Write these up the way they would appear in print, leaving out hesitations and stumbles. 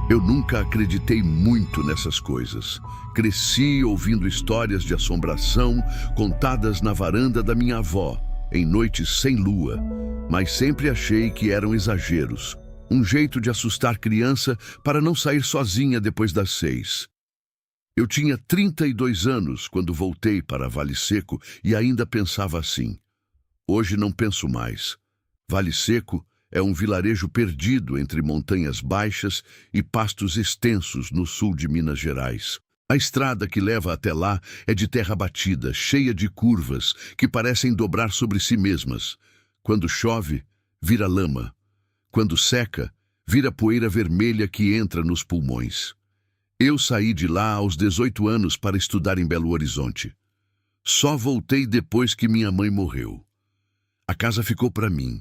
Eu nunca acreditei muito nessas coisas. Cresci ouvindo histórias de assombração contadas na varanda da minha avó, em noites sem lua, mas sempre achei que eram exageros. Um jeito de assustar criança para não sair sozinha depois das 6. Eu tinha 32 anos quando voltei para Vale Seco e ainda pensava assim. Hoje não penso mais. Vale Seco é um vilarejo perdido entre montanhas baixas e pastos extensos no sul de Minas Gerais. A estrada que leva até lá é de terra batida, cheia de curvas que parecem dobrar sobre si mesmas. Quando chove, vira lama. Quando seca, vira poeira vermelha que entra nos pulmões. Eu saí de lá aos 18 anos para estudar em Belo Horizonte. Só voltei depois que minha mãe morreu. A casa ficou para mim.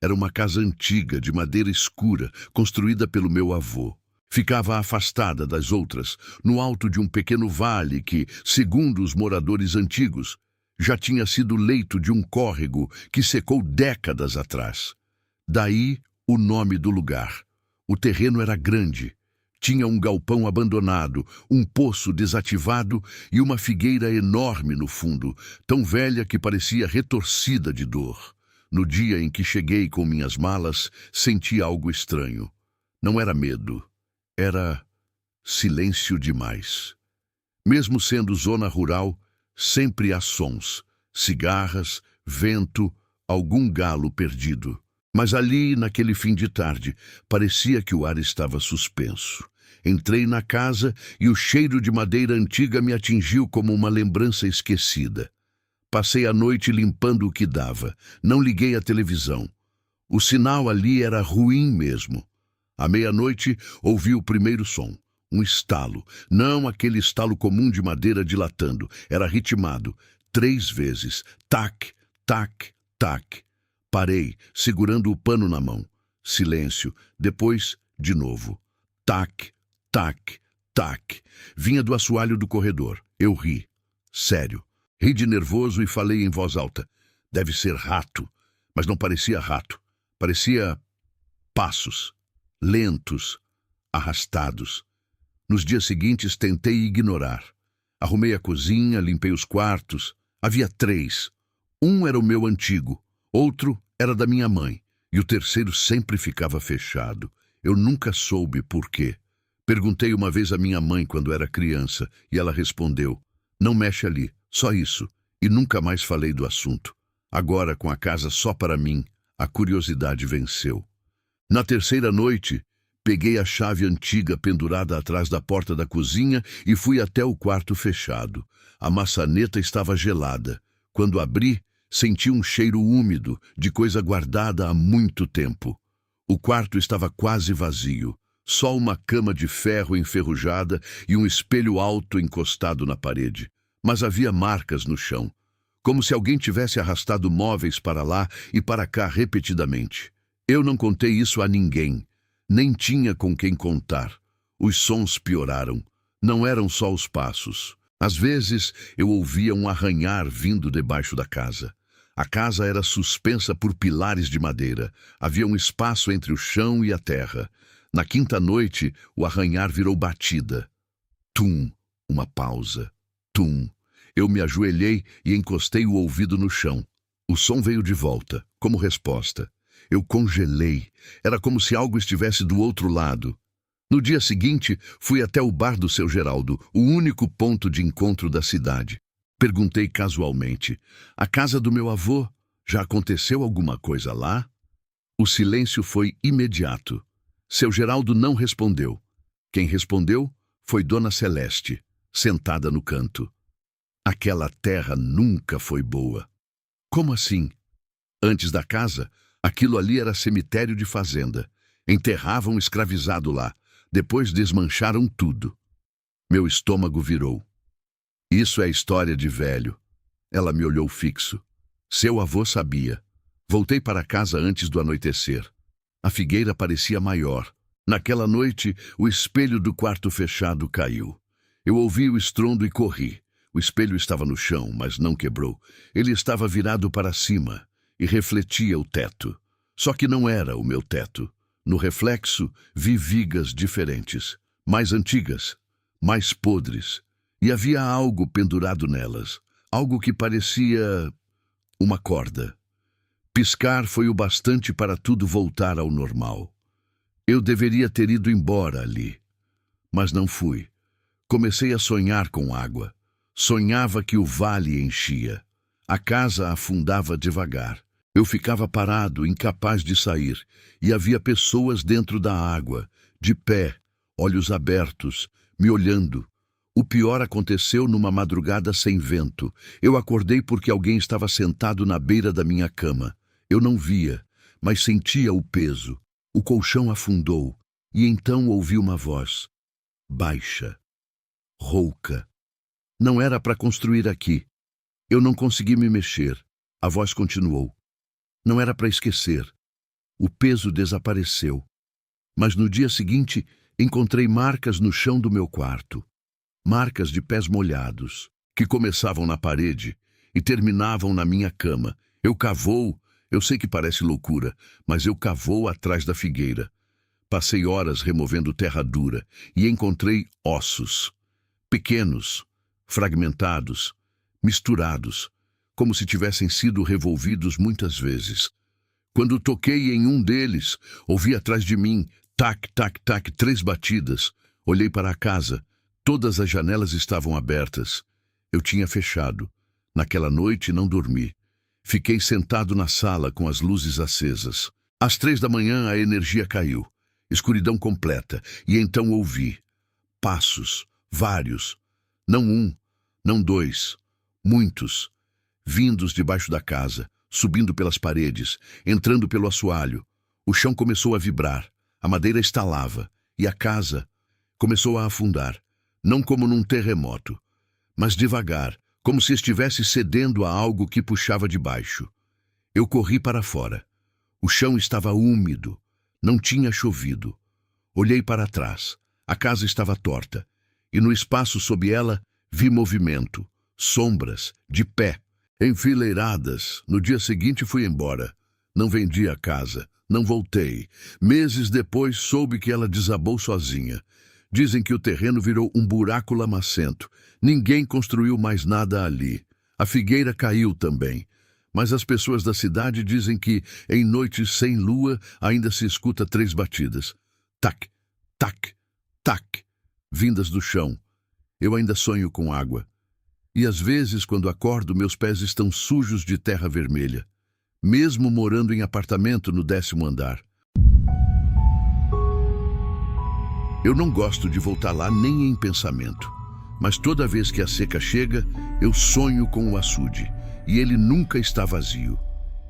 Era uma casa antiga, de madeira escura, construída pelo meu avô. Ficava afastada das outras, no alto de um pequeno vale que, segundo os moradores antigos, já tinha sido leito de um córrego que secou décadas atrás. Daí o nome do lugar. O terreno era grande. Tinha um galpão abandonado, um poço desativado e uma figueira enorme no fundo, tão velha que parecia retorcida de dor. No dia em que cheguei com minhas malas, senti algo estranho. Não era medo. Era silêncio demais. Mesmo sendo zona rural, sempre há sons, cigarras, vento, algum galo perdido. Mas ali, naquele fim de tarde, parecia que o ar estava suspenso. Entrei na casa e o cheiro de madeira antiga me atingiu como uma lembrança esquecida. Passei a noite limpando o que dava. Não liguei a televisão. O sinal ali era ruim mesmo. À meia-noite, ouvi o primeiro som. Um estalo. Não aquele estalo comum de madeira dilatando. Era ritmado. 3 vezes. Tac, tac, tac. Parei, segurando o pano na mão. Silêncio. Depois, de novo. Tac, tac, tac. Vinha do assoalho do corredor. Eu ri. Sério. Ri de nervoso e falei em voz alta. Deve ser rato. Mas não parecia rato. Parecia passos. Lentos. Arrastados. Nos dias seguintes tentei ignorar. Arrumei a cozinha, limpei os quartos. Havia 3. Um era o meu antigo. Outro era da minha mãe, e o terceiro sempre ficava fechado. Eu nunca soube por quê. Perguntei uma vez à minha mãe quando era criança, e ela respondeu, não mexe ali, só isso, e nunca mais falei do assunto. Agora, com a casa só para mim, a curiosidade venceu. Na terceira noite, peguei a chave antiga pendurada atrás da porta da cozinha e fui até o quarto fechado. A maçaneta estava gelada. Quando abri, senti um cheiro úmido, de coisa guardada há muito tempo. O quarto estava quase vazio. Só uma cama de ferro enferrujada e um espelho alto encostado na parede. Mas havia marcas no chão, como se alguém tivesse arrastado móveis para lá e para cá repetidamente. Eu não contei isso a ninguém, nem tinha com quem contar. Os sons pioraram. Não eram só os passos. Às vezes eu ouvia um arranhar vindo debaixo da casa. A casa era suspensa por pilares de madeira. Havia um espaço entre o chão e a terra. Na quinta noite, o arranhar virou batida. Tum, uma pausa. Tum. Eu me ajoelhei e encostei o ouvido no chão. O som veio de volta, como resposta. Eu congelei. Era como se algo estivesse do outro lado. No dia seguinte, fui até o bar do seu Geraldo, o único ponto de encontro da cidade. Perguntei casualmente, a casa do meu avô, já aconteceu alguma coisa lá? O silêncio foi imediato. Seu Geraldo não respondeu. Quem respondeu foi Dona Celeste, sentada no canto. Aquela terra nunca foi boa. Como assim? Antes da casa, aquilo ali era cemitério de fazenda. Enterravam um escravizado lá. Depois desmancharam tudo. Meu estômago virou. Isso é história de velho. Ela me olhou fixo. Seu avô sabia. Voltei para casa antes do anoitecer. A figueira parecia maior. Naquela noite, o espelho do quarto fechado caiu. Eu ouvi o estrondo e corri. O espelho estava no chão, mas não quebrou. Ele estava virado para cima e refletia o teto. Só que não era o meu teto. No reflexo, vi vigas diferentes, mais antigas, mais podres, e havia algo pendurado nelas, algo que parecia uma corda. Piscar foi o bastante para tudo voltar ao normal. Eu deveria ter ido embora ali, mas não fui. Comecei a sonhar com água. Sonhava que o vale enchia. A casa afundava devagar. Eu ficava parado, incapaz de sair, e havia pessoas dentro da água, de pé, olhos abertos, me olhando. O pior aconteceu numa madrugada sem vento. Eu acordei porque alguém estava sentado na beira da minha cama. Eu não via, mas sentia o peso. O colchão afundou, e então ouvi uma voz, baixa, rouca. Não era para construir aqui. Eu não consegui me mexer. A voz continuou. Não era para esquecer. O peso desapareceu. Mas no dia seguinte, encontrei marcas no chão do meu quarto. Marcas de pés molhados, que começavam na parede e terminavam na minha cama. Eu sei que parece loucura, mas eu cavou atrás da figueira. Passei horas removendo terra dura e encontrei ossos. Pequenos, fragmentados, misturados, como se tivessem sido revolvidos muitas vezes. Quando toquei em um deles, ouvi atrás de mim, tac, tac, tac, 3 batidas. Olhei para a casa. Todas as janelas estavam abertas. Eu tinha fechado. Naquela noite não dormi. Fiquei sentado na sala com as luzes acesas. Às 3 da manhã a energia caiu. Escuridão completa. E então ouvi. Passos. Vários. Não um, não 2. Muitos. Vindos debaixo da casa, subindo pelas paredes, entrando pelo assoalho. O chão começou a vibrar. A madeira estalava. E a casa começou a afundar. Não como num terremoto, mas devagar, como se estivesse cedendo a algo que puxava de baixo. Eu corri para fora. O chão estava úmido. Não tinha chovido. Olhei para trás. A casa estava torta. E no espaço sob ela, vi movimento. Sombras, de pé, enfileiradas. No dia seguinte fui embora. Não vendi a casa. Não voltei. Meses depois soube que ela desabou sozinha. Dizem que o terreno virou um buraco lamacento. Ninguém construiu mais nada ali. A figueira caiu também. Mas as pessoas da cidade dizem que, em noites sem lua, ainda se escuta 3 batidas. Tac, tac, tac, vindas do chão. Eu ainda sonho com água. E às vezes, quando acordo, meus pés estão sujos de terra vermelha. Mesmo morando em apartamento no 10º andar. Eu não gosto de voltar lá nem em pensamento. Mas toda vez que a seca chega, eu sonho com o açude. E ele nunca está vazio.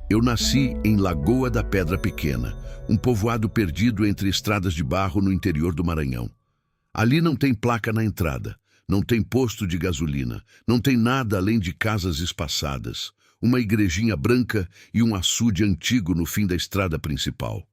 Eu nasci em Lagoa da Pedra Pequena, um povoado perdido entre estradas de barro no interior do Maranhão. Ali não tem placa na entrada, não tem posto de gasolina, não tem nada além de casas espaçadas, uma igrejinha branca e um açude antigo no fim da estrada principal.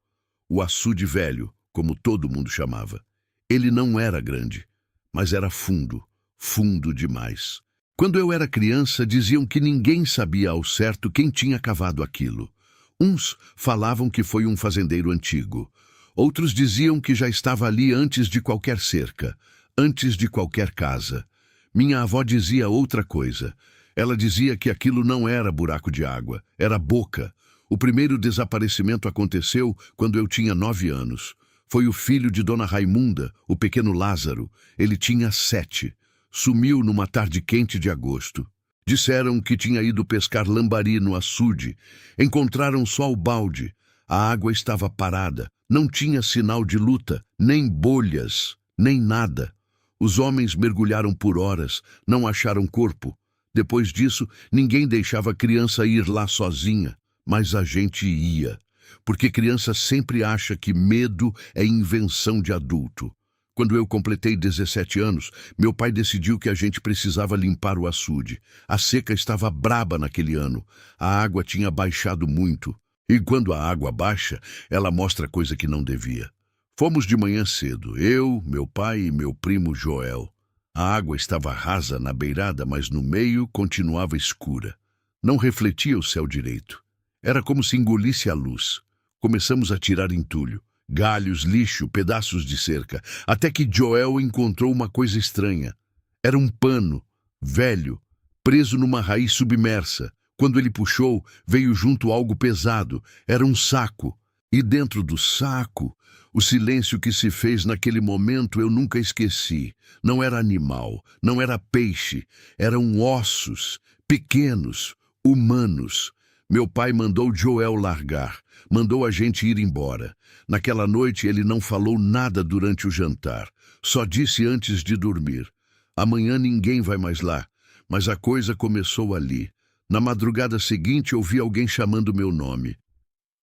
O açude velho, como todo mundo chamava. Ele não era grande, mas era fundo, fundo demais. Quando eu era criança, diziam que ninguém sabia ao certo quem tinha cavado aquilo. Uns falavam que foi um fazendeiro antigo. Outros diziam que já estava ali antes de qualquer cerca, antes de qualquer casa. Minha avó dizia outra coisa. Ela dizia que aquilo não era buraco de água, era boca. O primeiro desaparecimento aconteceu quando eu tinha 9 anos. Foi o filho de Dona Raimunda, o pequeno Lázaro. Ele tinha 7. Sumiu numa tarde quente de agosto. Disseram que tinha ido pescar lambari no açude. Encontraram só o balde. A água estava parada. Não tinha sinal de luta, nem bolhas, nem nada. Os homens mergulharam por horas, não acharam corpo. Depois disso, ninguém deixava a criança ir lá sozinha. Mas a gente ia. Porque criança sempre acha que medo é invenção de adulto. Quando eu completei 17 anos, meu pai decidiu que a gente precisava limpar o açude. A seca estava braba naquele ano. A água tinha baixado muito. E quando a água baixa, ela mostra coisa que não devia. Fomos de manhã cedo, eu, meu pai e meu primo Joel. A água estava rasa na beirada, mas no meio continuava escura. Não refletia o céu direito. Era como se engolisse a luz. Começamos a tirar entulho. galhos, lixo, pedaços de cerca, até que Joel encontrou uma coisa estranha. Era um pano, velho, preso numa raiz submersa. Quando ele puxou, veio junto algo pesado. Era um saco. E dentro do saco, o silêncio que se fez naquele momento eu nunca esqueci. Não era animal, não era peixe, eram ossos, pequenos, humanos. Meu pai mandou Joel largar, mandou a gente ir embora. Naquela noite ele não falou nada durante o jantar, só disse antes de dormir: amanhã ninguém vai mais lá. Mas a coisa começou ali. Na madrugada seguinte ouvi alguém chamando meu nome.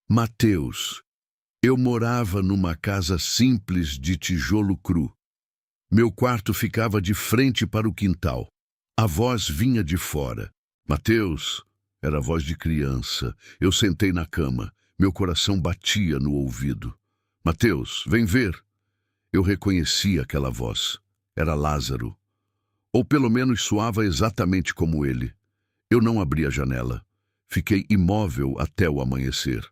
Mateus. Eu morava numa casa simples de tijolo cru. Meu quarto ficava de frente para o quintal. A voz vinha de fora. Mateus. Era a voz de criança. Eu sentei na cama. Meu coração batia no ouvido. Mateus, vem ver. Eu reconheci aquela voz. Era Lázaro. Ou pelo menos soava exatamente como ele. Eu não abri a janela. Fiquei imóvel até o amanhecer.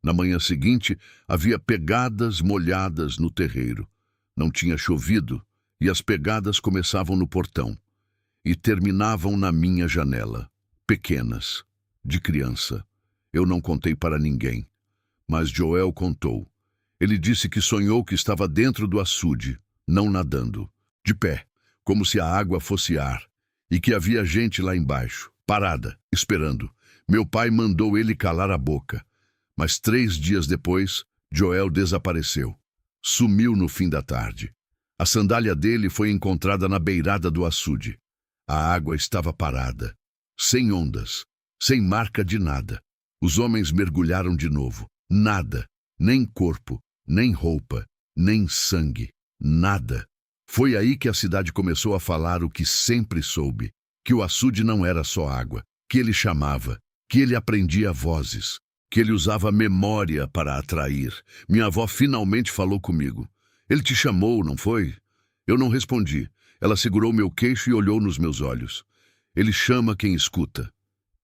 Na manhã seguinte, havia pegadas molhadas no terreiro. Não tinha chovido e as pegadas começavam no portão e terminavam na minha janela. Pequenas, de criança. Eu não contei para ninguém, mas Joel contou. Ele disse que sonhou que estava dentro do açude, não nadando, de pé, como se a água fosse ar, e que havia gente lá embaixo, parada, esperando. Meu pai mandou ele calar a boca. Mas 3 dias depois, Joel desapareceu. Sumiu no fim da tarde. A sandália dele foi encontrada na beirada do açude. A água estava parada, sem ondas, sem marca de nada. Os homens mergulharam de novo. Nada, nem corpo, nem roupa, nem sangue, nada. Foi aí que a cidade começou a falar o que sempre soube, que o açude não era só água, que ele chamava, que ele aprendia vozes, que ele usava memória para atrair. Minha avó finalmente falou comigo. Ele te chamou, não foi? Eu não respondi. Ela segurou meu queixo e olhou nos meus olhos. Ele chama quem escuta.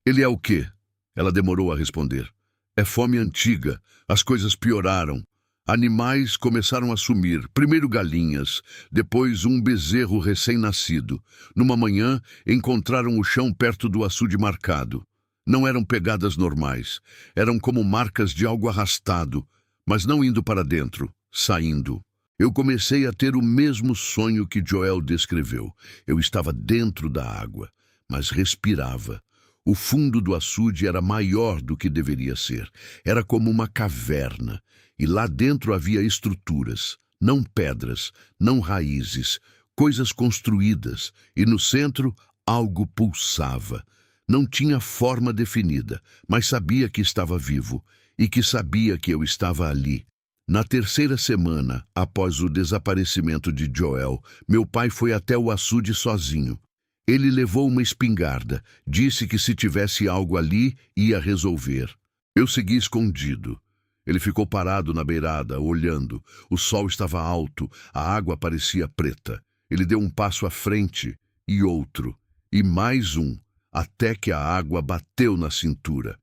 Ele é o quê? Ela demorou a responder. É fome antiga. As coisas pioraram. Animais começaram a sumir. Primeiro galinhas, depois um bezerro recém-nascido. Numa manhã, encontraram o chão perto do açude marcado. Não eram pegadas normais. Eram como marcas de algo arrastado, mas não indo para dentro, saindo. Eu comecei a ter o mesmo sonho que Joel descreveu. Eu estava dentro da água, mas respirava. O fundo do açude era maior do que deveria ser. Era como uma caverna, e lá dentro havia estruturas, não pedras, não raízes, coisas construídas, e no centro algo pulsava. Não tinha forma definida, mas sabia que estava vivo e que sabia que eu estava ali. Na 3ª semana, após o desaparecimento de Joel, meu pai foi até o açude sozinho. Ele levou uma espingarda, disse que se tivesse algo ali, ia resolver. Eu segui escondido. Ele ficou parado na beirada, olhando. O sol estava alto, a água parecia preta. Ele deu um passo à frente, e outro, e mais um, até que a água bateu na cintura.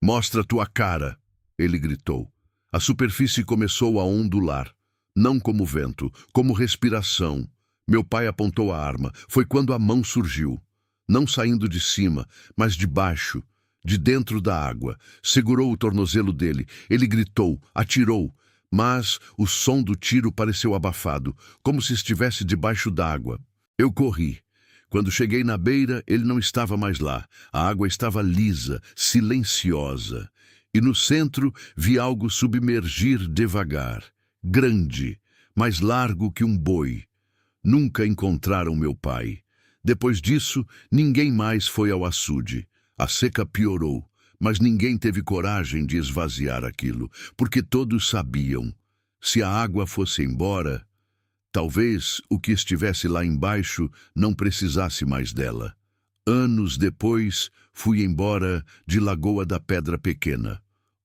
Mostra tua cara, ele gritou. A superfície começou a ondular, não como vento, como respiração. Meu pai apontou a arma. Foi quando a mão surgiu, não saindo de cima, mas de baixo, de dentro da água. Segurou o tornozelo dele. Ele gritou, atirou, mas o som do tiro pareceu abafado, como se estivesse debaixo d'água. Eu corri. Quando cheguei na beira, ele não estava mais lá. A água estava lisa, silenciosa. E no centro vi algo submergir devagar, grande, mais largo que um boi. Nunca encontraram meu pai. Depois disso, ninguém mais foi ao açude. A seca piorou, mas ninguém teve coragem de esvaziar aquilo, porque todos sabiam. Se a água fosse embora, talvez o que estivesse lá embaixo não precisasse mais dela. Anos depois, fui embora de Lagoa da Pedra Pequena.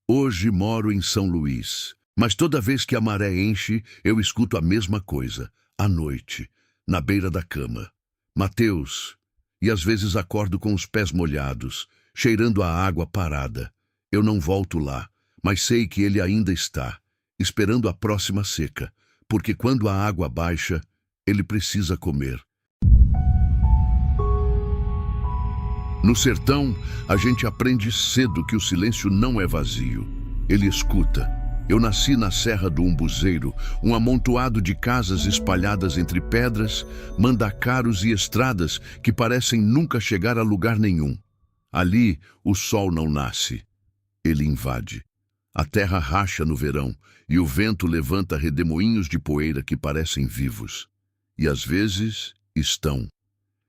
Hoje moro em São Luís. Mas toda vez que a maré enche, eu escuto a mesma coisa, à noite, na beira da cama. Mateus. E às vezes acordo com os pés molhados, cheirando a água parada. Eu não volto lá, mas sei que ele ainda está. esperando a próxima seca, porque quando a água baixa, ele precisa comer. No sertão, a gente aprende cedo que o silêncio não é vazio. Ele escuta. Eu nasci na Serra do Umbuzeiro, um amontoado de casas espalhadas entre pedras, mandacaros e estradas que parecem nunca chegar a lugar nenhum. Ali, o sol não nasce. Ele invade. A terra racha no verão e o vento levanta redemoinhos de poeira que parecem vivos. E às vezes estão.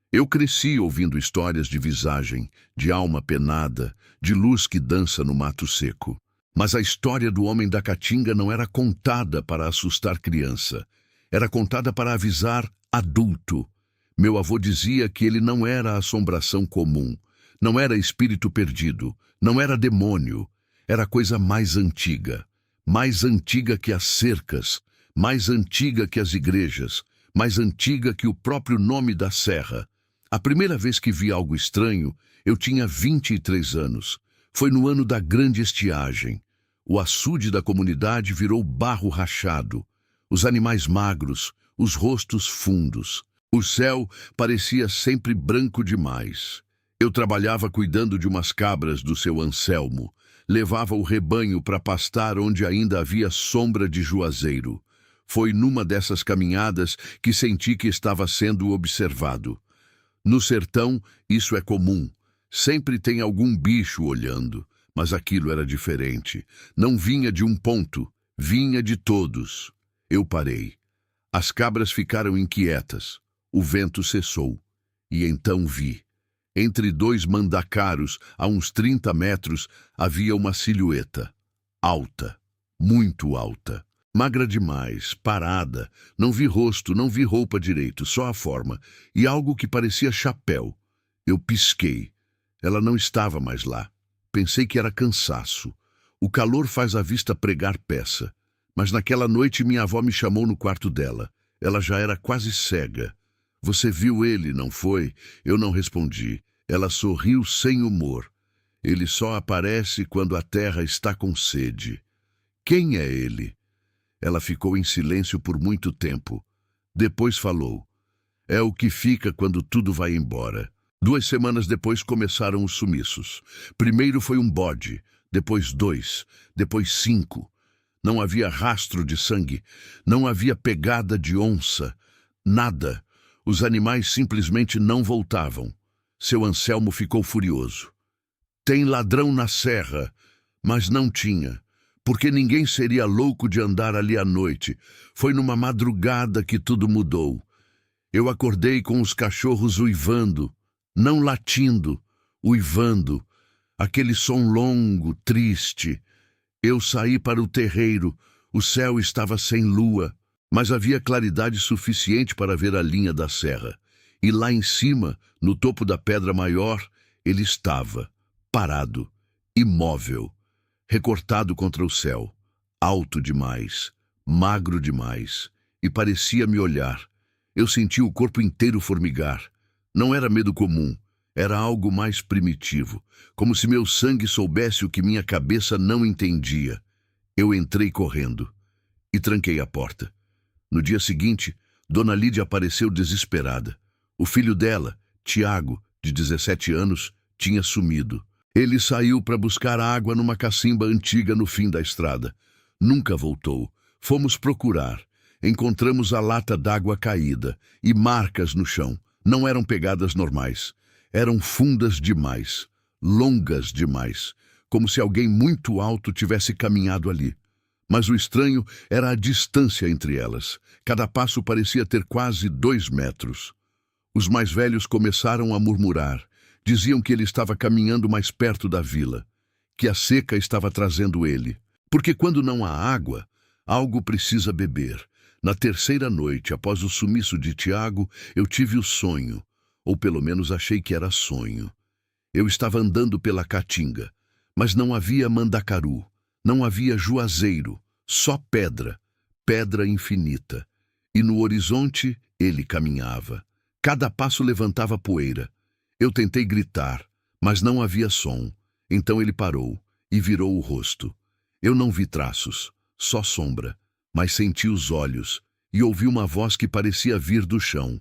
Eu cresci ouvindo histórias de visagem, de alma penada, de luz que dança no mato seco. Mas a história do homem da Caatinga não era contada para assustar criança. Era contada para avisar adulto. Meu avô dizia que ele não era assombração comum, não era espírito perdido, não era demônio. Era coisa mais antiga que as cercas, mais antiga que as igrejas, mais antiga que o próprio nome da serra. A primeira vez que vi algo estranho, eu tinha 23 anos. Foi no ano da grande estiagem. O açude da comunidade virou barro rachado. Os animais magros, os rostos fundos. O céu parecia sempre branco demais. Eu trabalhava cuidando de umas cabras do seu Anselmo. Levava o rebanho para pastar onde ainda havia sombra de juazeiro. Foi numa dessas caminhadas que senti que estava sendo observado. No sertão, isso é comum. Sempre tem algum bicho olhando. Mas aquilo era diferente. Não vinha de um ponto, vinha de todos. Eu parei. As cabras ficaram inquietas. O vento cessou. E então vi. Entre dois mandacaros, a uns 30 metros, havia uma silhueta. Alta, muito alta. Magra demais, parada. Não vi rosto, não vi roupa direito, só a forma. E algo que parecia chapéu. Eu pisquei. Ela não estava mais lá. Pensei que era cansaço. O calor faz a vista pregar peça. Mas naquela noite minha avó me chamou no quarto dela. Ela já era quase cega. Você viu ele, não foi? Eu não respondi. Ela sorriu sem humor. Ele só aparece quando a terra está com sede. Quem é ele? Ela ficou em silêncio por muito tempo. Depois falou. É o que fica quando tudo vai embora. 2 semanas depois começaram os sumiços. Primeiro foi um bode, depois 2, depois 5. Não havia rastro de sangue, não havia pegada de onça, nada. Os animais simplesmente não voltavam. Seu Anselmo ficou furioso. Tem ladrão na serra, mas não tinha, porque ninguém seria louco de andar ali à noite. Foi numa madrugada que tudo mudou. Eu acordei com os cachorros uivando, não latindo, uivando, aquele som longo, triste. Eu saí para o terreiro, o céu estava sem lua, mas havia claridade suficiente para ver a linha da serra. E lá em cima, no topo da pedra maior, ele estava, parado, imóvel, recortado contra o céu, alto demais, magro demais, e parecia me olhar. Eu senti o corpo inteiro formigar. Não era medo comum, era algo mais primitivo, como se meu sangue soubesse o que minha cabeça não entendia. Eu entrei correndo e tranquei a porta. No dia seguinte, Dona Lídia apareceu desesperada. O filho dela, Tiago, de 17 anos, tinha sumido. Ele saiu para buscar água numa cacimba antiga no fim da estrada. Nunca voltou. Fomos procurar. Encontramos a lata d'água caída e marcas no chão. Não eram pegadas normais. Eram fundas demais, longas demais, como se alguém muito alto tivesse caminhado ali. Mas o estranho era a distância entre elas. Cada passo parecia ter quase 2 metros. Os mais velhos começaram a murmurar. Diziam que ele estava caminhando mais perto da vila, que a seca estava trazendo ele. Porque quando não há água, algo precisa beber. Na 3ª noite, após o sumiço de Tiago, eu tive o sonho, ou pelo menos achei que era sonho. Eu estava andando pela Caatinga, mas não havia mandacaru, não havia juazeiro, só pedra, pedra infinita. E no horizonte ele caminhava. Cada passo levantava poeira. Eu tentei gritar, mas não havia som. Então ele parou e virou o rosto. Eu não vi traços, só sombra, mas senti os olhos e ouvi uma voz que parecia vir do chão.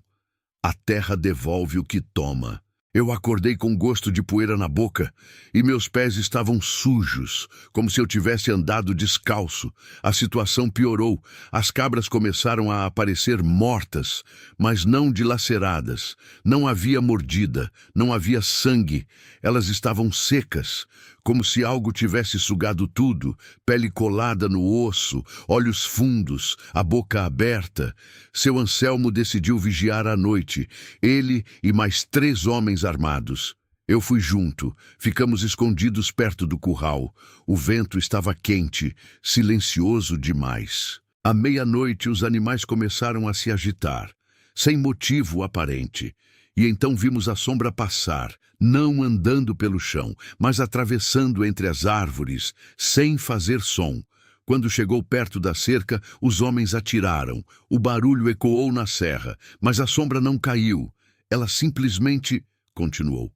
A terra devolve o que toma. Eu acordei com gosto de poeira na boca e meus pés estavam sujos, como se eu tivesse andado descalço. A situação piorou. As cabras começaram a aparecer mortas, mas não dilaceradas. Não havia mordida, não havia sangue. Elas estavam secas, como se algo tivesse sugado tudo, pele colada no osso, olhos fundos, a boca aberta. Seu Anselmo decidiu vigiar à noite, ele e mais 3 homens armados. Eu fui junto, ficamos escondidos perto do curral. O vento estava quente, silencioso demais. À meia-noite, os animais começaram a se agitar, sem motivo aparente. E então vimos a sombra passar, não andando pelo chão, mas atravessando entre as árvores, sem fazer som. Quando chegou perto da cerca, os homens atiraram. O barulho ecoou na serra, mas a sombra não caiu. Ela simplesmente continuou.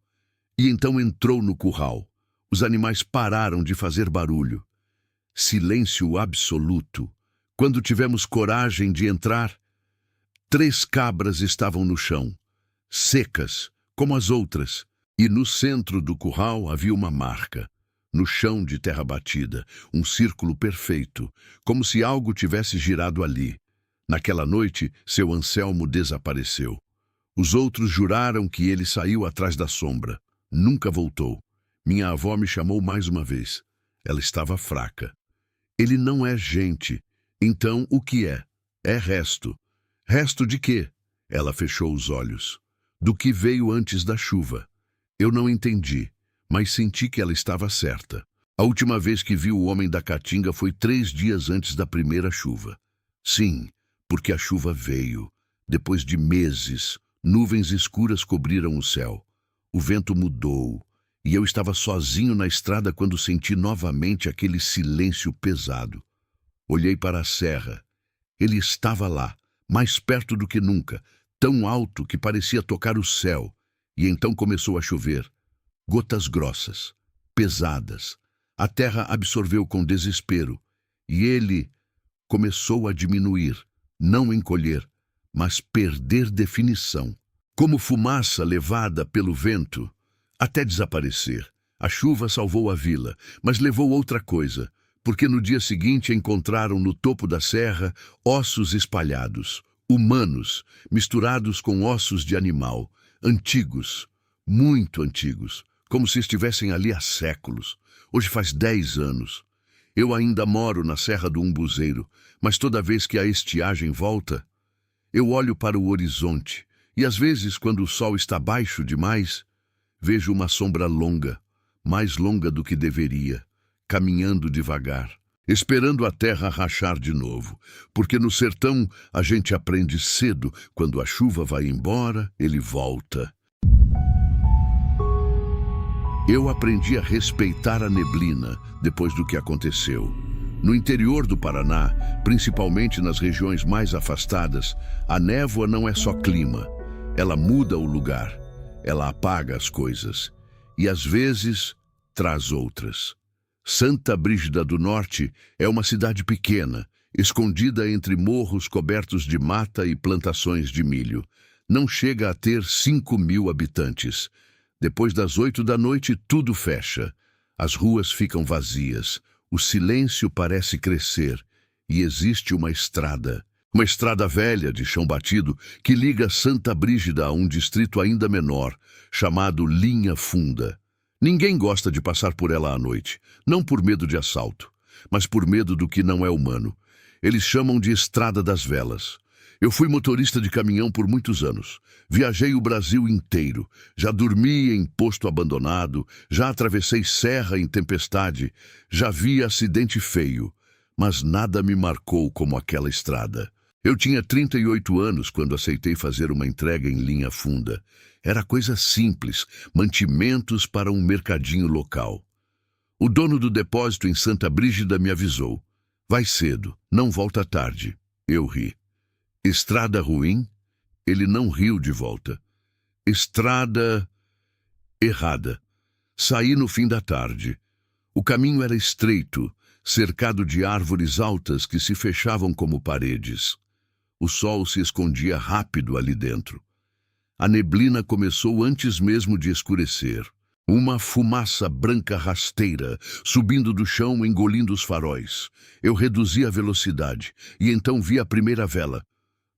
E então entrou no curral. Os animais pararam de fazer barulho. Silêncio absoluto. Quando tivemos coragem de entrar, 3 cabras estavam no chão, secas, como as outras, e no centro do curral havia uma marca. No chão de terra batida, um círculo perfeito, como se algo tivesse girado ali. Naquela noite, seu Anselmo desapareceu. Os outros juraram que ele saiu atrás da sombra. Nunca voltou. Minha avó me chamou mais uma vez. Ela estava fraca. Ele não é gente. Então, o que é? É resto. Resto de quê? Ela fechou os olhos. Do que veio antes da chuva. Eu não entendi, mas senti que ela estava certa. A última vez que vi o homem da caatinga foi 3 dias antes da primeira chuva. Sim, porque a chuva veio. Depois de meses, nuvens escuras cobriram o céu. O vento mudou, e eu estava sozinho na estrada quando senti novamente aquele silêncio pesado. Olhei para a serra. Ele estava lá, mais perto do que nunca, tão alto que parecia tocar o céu. E então começou a chover. Gotas grossas, pesadas. A terra absorveu com desespero. E ele começou a diminuir, não encolher, mas perder definição. Como fumaça levada pelo vento, até desaparecer. A chuva salvou a vila, mas levou outra coisa, porque no dia seguinte encontraram no topo da serra ossos espalhados, humanos, misturados com ossos de animal, antigos, muito antigos, como se estivessem ali há séculos. Hoje faz 10 anos. Eu ainda moro na Serra do Umbuzeiro, mas toda vez que a estiagem volta, eu olho para o horizonte e às vezes, quando o sol está baixo demais, vejo uma sombra longa, mais longa do que deveria, caminhando devagar, esperando a terra rachar de novo, porque no sertão a gente aprende cedo, quando a chuva vai embora, ele volta. Eu aprendi a respeitar a neblina depois do que aconteceu. No interior do Paraná, principalmente nas regiões mais afastadas, a névoa não é só clima. Ela muda o lugar, ela apaga as coisas e, às vezes, traz outras. Santa Brígida do Norte é uma cidade pequena, escondida entre morros cobertos de mata e plantações de milho. Não chega a ter 5.000 habitantes. Depois das 8 da noite, tudo fecha. As ruas ficam vazias, o silêncio parece crescer e existe uma estrada velha de chão batido que liga Santa Brígida a um distrito ainda menor, chamado Linha Funda. Ninguém gosta de passar por ela à noite, não por medo de assalto, mas por medo do que não é humano. Eles chamam de Estrada das Velas. Eu fui motorista de caminhão por muitos anos. Viajei o Brasil inteiro. Já dormi em posto abandonado, já atravessei serra em tempestade, já vi acidente feio, mas nada me marcou como aquela estrada. Eu tinha 38 anos quando aceitei fazer uma entrega em Linha Funda. Era coisa simples, mantimentos para um mercadinho local. O dono do depósito em Santa Brígida me avisou. Vai cedo, não volta tarde. Eu ri. Estrada ruim? Ele não riu de volta. Estrada errada. Saí no fim da tarde. O caminho era estreito, cercado de árvores altas que se fechavam como paredes. O sol se escondia rápido ali dentro. A neblina começou antes mesmo de escurecer. Uma fumaça branca rasteira, subindo do chão, engolindo os faróis. Eu reduzi a velocidade, e então vi a primeira vela.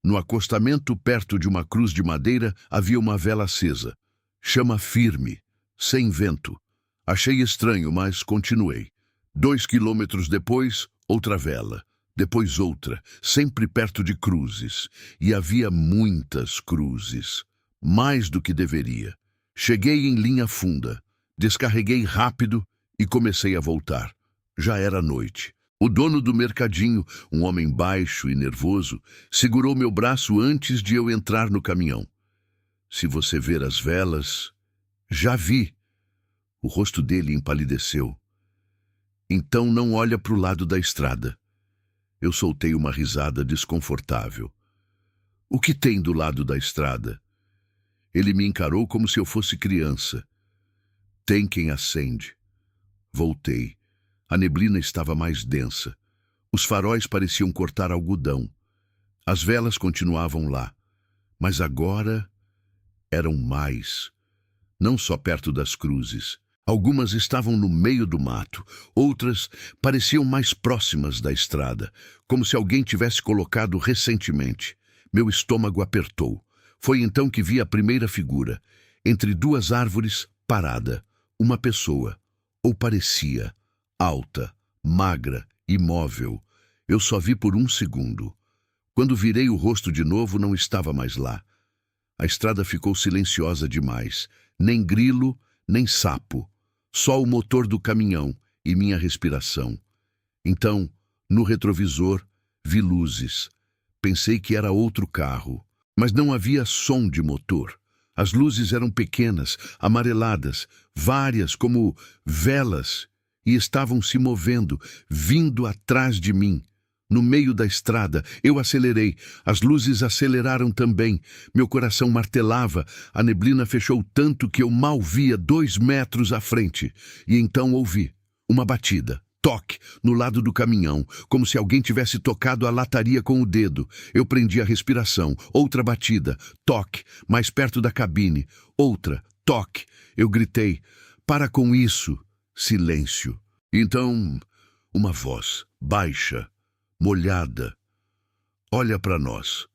No acostamento, perto de uma cruz de madeira, havia uma vela acesa. Chama firme, sem vento. Achei estranho, mas continuei. 2 quilômetros depois, outra vela. Depois outra, sempre perto de cruzes. E havia muitas cruzes. Mais do que deveria. Cheguei em linha funda. Descarreguei rápido e comecei a voltar. Já era noite. O dono do mercadinho, um homem baixo e nervoso, segurou meu braço antes de eu entrar no caminhão. Se você ver as velas... Já vi. O rosto dele empalideceu. Então não olha para o lado da estrada. Eu soltei uma risada desconfortável. O que tem do lado da estrada? Ele me encarou como se eu fosse criança. Tem quem acende. Voltei. A neblina estava mais densa. Os faróis pareciam cortar algodão. As velas continuavam lá. Mas agora eram mais. Não só perto das cruzes. Algumas estavam no meio do mato. Outras pareciam mais próximas da estrada, como se alguém tivesse colocado recentemente. Meu estômago apertou. Foi então que vi a primeira figura. Entre duas árvores, parada. Uma pessoa. Ou parecia. Alta, magra, imóvel. Eu só vi por um segundo. Quando virei o rosto de novo, não estava mais lá. A estrada ficou silenciosa demais. Nem grilo, nem sapo. Só o motor do caminhão e minha respiração. Então, no retrovisor, vi luzes. Pensei que era outro carro. Mas não havia som de motor. As luzes eram pequenas, amareladas, várias como velas, e estavam se movendo, vindo atrás de mim. No meio da estrada, eu acelerei. As luzes aceleraram também. Meu coração martelava. A neblina fechou tanto que eu mal via 2 metros à frente. E então ouvi uma batida. Toque no lado do caminhão, como se alguém tivesse tocado a lataria com o dedo. Eu prendi a respiração. Outra batida. Toque, mais perto da cabine. Outra. Toque. Eu gritei. Para com isso. Silêncio. Então, uma voz, baixa, molhada. Olha para nós.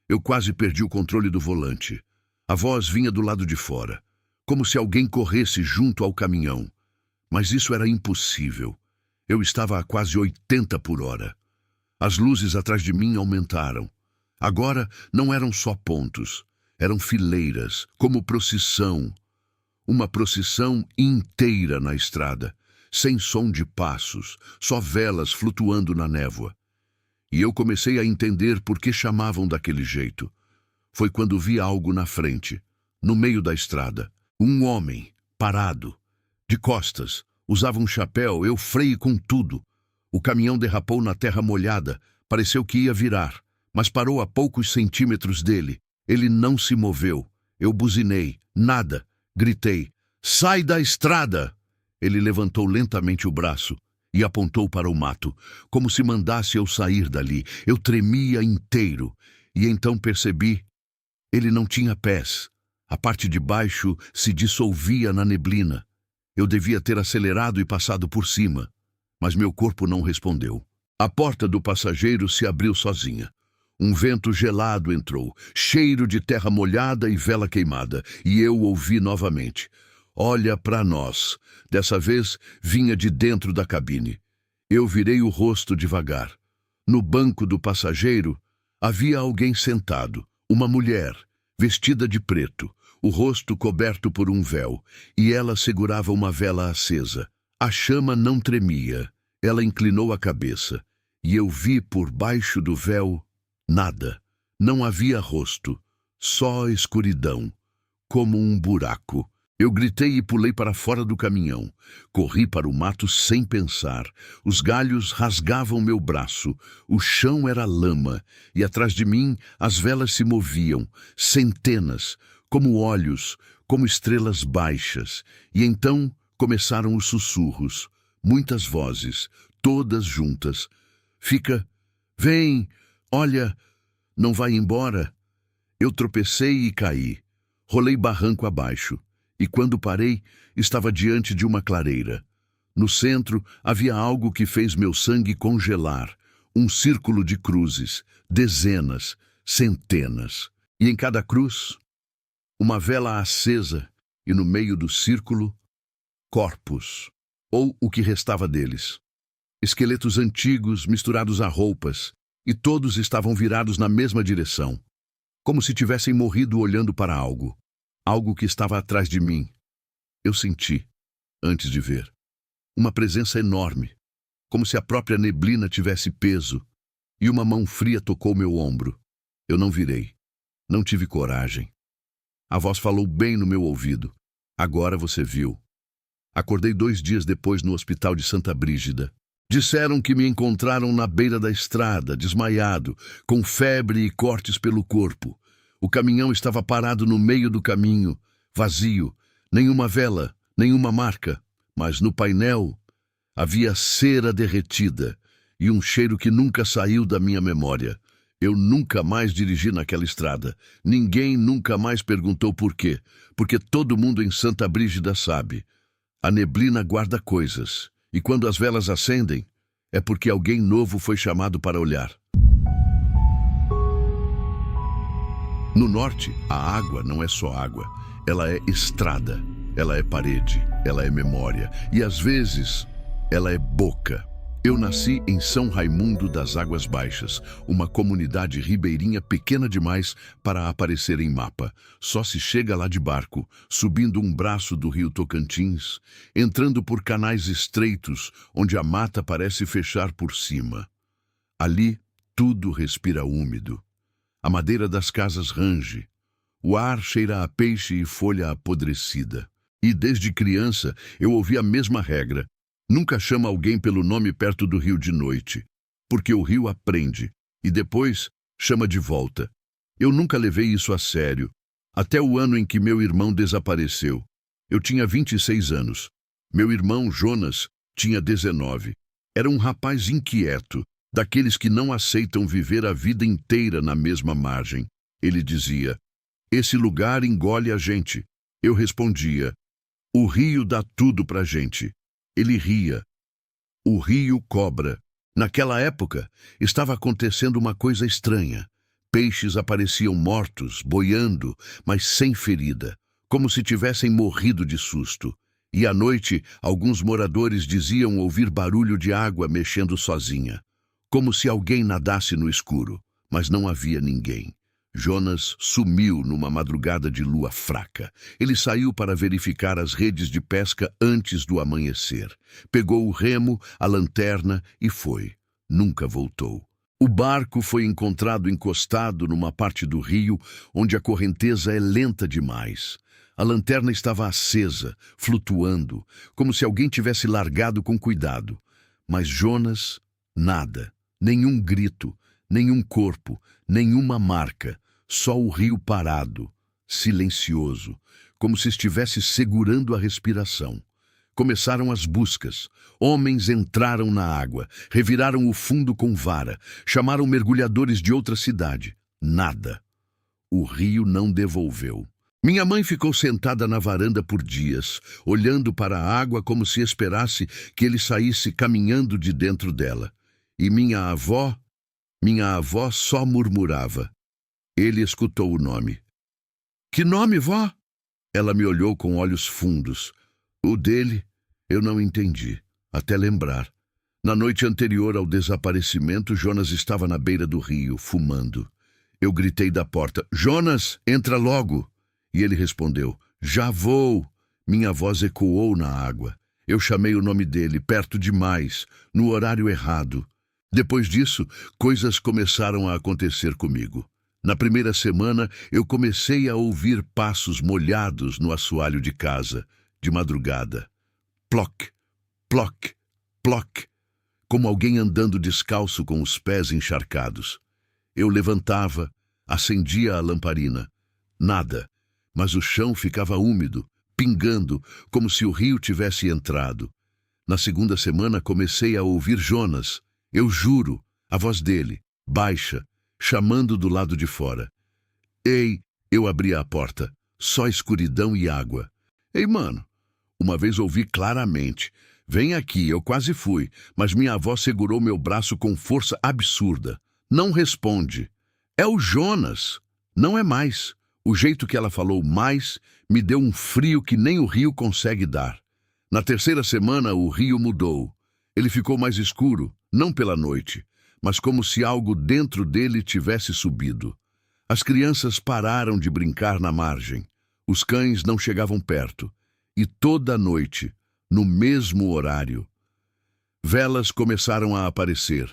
Eu quase perdi o controle do volante. A voz vinha do lado de fora, como se alguém corresse junto ao caminhão. Mas isso era impossível. Eu estava a quase 80 por hora. As luzes atrás de mim aumentaram. Agora não eram só pontos, eram fileiras, como procissão. Uma procissão inteira na estrada, sem som de passos, só velas flutuando na névoa. E eu comecei a entender por que chamavam daquele jeito. Foi quando vi algo na frente, no meio da estrada. Um homem, parado, de costas, usava um chapéu, eu freiei com tudo. O caminhão derrapou na terra molhada, pareceu que ia virar, mas parou a poucos centímetros dele. Ele não se moveu. Eu buzinei, nada, gritei, sai da estrada! Ele levantou lentamente o braço e apontou para o mato, como se mandasse eu sair dali. Eu tremia inteiro, e então percebi, ele não tinha pés. A parte de baixo se dissolvia na neblina. Eu devia ter acelerado e passado por cima, mas meu corpo não respondeu. A porta do passageiro se abriu sozinha. Um vento gelado entrou, cheiro de terra molhada e vela queimada, e eu ouvi novamente. Olha para nós. Dessa vez vinha de dentro da cabine. Eu virei o rosto devagar. No banco do passageiro havia alguém sentado, uma mulher, vestida de preto, o rosto coberto por um véu, e ela segurava uma vela acesa. A chama não tremia. Ela inclinou a cabeça, e eu vi por baixo do véu nada. Não havia rosto, só escuridão, como um buraco. Eu gritei e pulei para fora do caminhão. Corri para o mato sem pensar. Os galhos rasgavam meu braço. O chão era lama, e atrás de mim as velas se moviam, centenas, como olhos, como estrelas baixas. E então começaram os sussurros. Muitas vozes, todas juntas. Fica, vem, olha, não vai embora. Eu tropecei e caí. Rolei barranco abaixo. E quando parei, estava diante de uma clareira. No centro havia algo que fez meu sangue congelar. Um círculo de cruzes, dezenas, centenas. E em cada cruz, uma vela acesa, e no meio do círculo, corpos, ou o que restava deles. Esqueletos antigos misturados a roupas, e todos estavam virados na mesma direção, como se tivessem morrido olhando para algo, algo que estava atrás de mim. Eu senti, antes de ver, uma presença enorme, como se a própria neblina tivesse peso, e uma mão fria tocou meu ombro. Eu não virei, não tive coragem. A voz falou bem no meu ouvido. Agora você viu. Acordei 2 dias depois no hospital de Santa Brígida. Disseram que me encontraram na beira da estrada, desmaiado, com febre e cortes pelo corpo. O caminhão estava parado no meio do caminho, vazio, nenhuma vela, nenhuma marca, mas no painel havia cera derretida e um cheiro que nunca saiu da minha memória. Eu nunca mais dirigi naquela estrada. Ninguém nunca mais perguntou por quê, porque todo mundo em Santa Brígida sabe. A neblina guarda coisas, e quando as velas acendem, é porque alguém novo foi chamado para olhar. No norte, a água não é só água, ela é estrada, ela é parede, ela é memória, e às vezes, ela é boca. Eu nasci em São Raimundo das Águas Baixas, uma comunidade ribeirinha pequena demais para aparecer em mapa. Só se chega lá de barco, subindo um braço do rio Tocantins, entrando por canais estreitos, onde a mata parece fechar por cima. Ali, tudo respira úmido. A madeira das casas range. O ar cheira a peixe e folha apodrecida. E desde criança, eu ouvi a mesma regra. Nunca chama alguém pelo nome perto do rio de noite, porque o rio aprende, e depois chama de volta. Eu nunca levei isso a sério, até o ano em que meu irmão desapareceu. Eu tinha 26 anos. Meu irmão, Jonas, tinha 19. Era um rapaz inquieto, daqueles que não aceitam viver a vida inteira na mesma margem. Ele dizia, esse lugar engole a gente. Eu respondia, o rio dá tudo pra gente. Ele ria. O rio cobra. Naquela época, estava acontecendo uma coisa estranha. Peixes apareciam mortos, boiando, mas sem ferida, como se tivessem morrido de susto. E à noite, alguns moradores diziam ouvir barulho de água mexendo sozinha, como se alguém nadasse no escuro, mas não havia ninguém. Jonas sumiu numa madrugada de lua fraca. Ele saiu para verificar as redes de pesca antes do amanhecer. Pegou o remo, a lanterna e foi. Nunca voltou. O barco foi encontrado encostado numa parte do rio onde a correnteza é lenta demais. A lanterna estava acesa, flutuando, como se alguém tivesse largado com cuidado. Mas Jonas, nada, nenhum grito, nenhum corpo, nenhuma marca, só o rio parado, silencioso, como se estivesse segurando a respiração. Começaram as buscas. Homens entraram na água, reviraram o fundo com vara, chamaram mergulhadores de outra cidade. Nada. O rio não devolveu. Minha mãe ficou sentada na varanda por dias, olhando para a água como se esperasse que ele saísse caminhando de dentro dela. E minha avó só murmurava. Ele escutou o nome. Que nome, vó? Ela me olhou com olhos fundos. O dele, eu não entendi, até lembrar. Na noite anterior ao desaparecimento, Jonas estava na beira do rio, fumando. Eu gritei da porta, Jonas, entra logo! E ele respondeu, já vou! Minha voz ecoou na água. Eu chamei o nome dele, perto demais, no horário errado. Depois disso, coisas começaram a acontecer comigo. Na primeira semana, eu comecei a ouvir passos molhados no assoalho de casa, de madrugada. Ploc, ploc, ploc, como alguém andando descalço com os pés encharcados. Eu levantava, acendia a lamparina. Nada, mas o chão ficava úmido, pingando, como se o rio tivesse entrado. Na segunda semana comecei a ouvir Jonas, eu juro, a voz dele, baixa, chamando do lado de fora. Ei, eu abri a porta, só escuridão e água. Ei, mano, uma vez ouvi claramente, vem aqui, eu quase fui, mas minha avó segurou meu braço com força absurda. Não responde. É o Jonas, não é mais. O jeito que ela falou mais me deu um frio que nem o rio consegue dar. Na terceira semana, o rio mudou. Ele ficou mais escuro, não pela noite, mas como se algo dentro dele tivesse subido. As crianças pararam de brincar na margem. Os cães não chegavam perto. E toda noite, no mesmo horário, velas começaram a aparecer.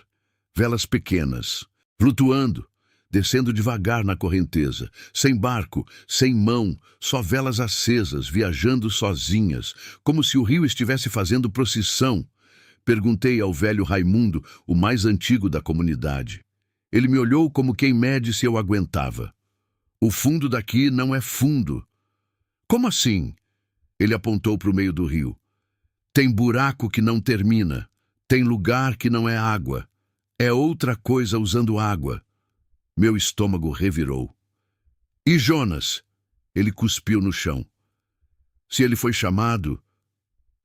Velas pequenas, flutuando, descendo devagar na correnteza, sem barco, sem mão, só velas acesas, viajando sozinhas, como se o rio estivesse fazendo procissão. Perguntei ao velho Raimundo, o mais antigo da comunidade. Ele me olhou como quem mede se eu aguentava. O fundo daqui não é fundo. Como assim? Ele apontou para o meio do rio. Tem buraco que não termina. Tem lugar que não é água. É outra coisa usando água. Meu estômago revirou. E Jonas? Ele cuspiu no chão. Se ele foi chamado,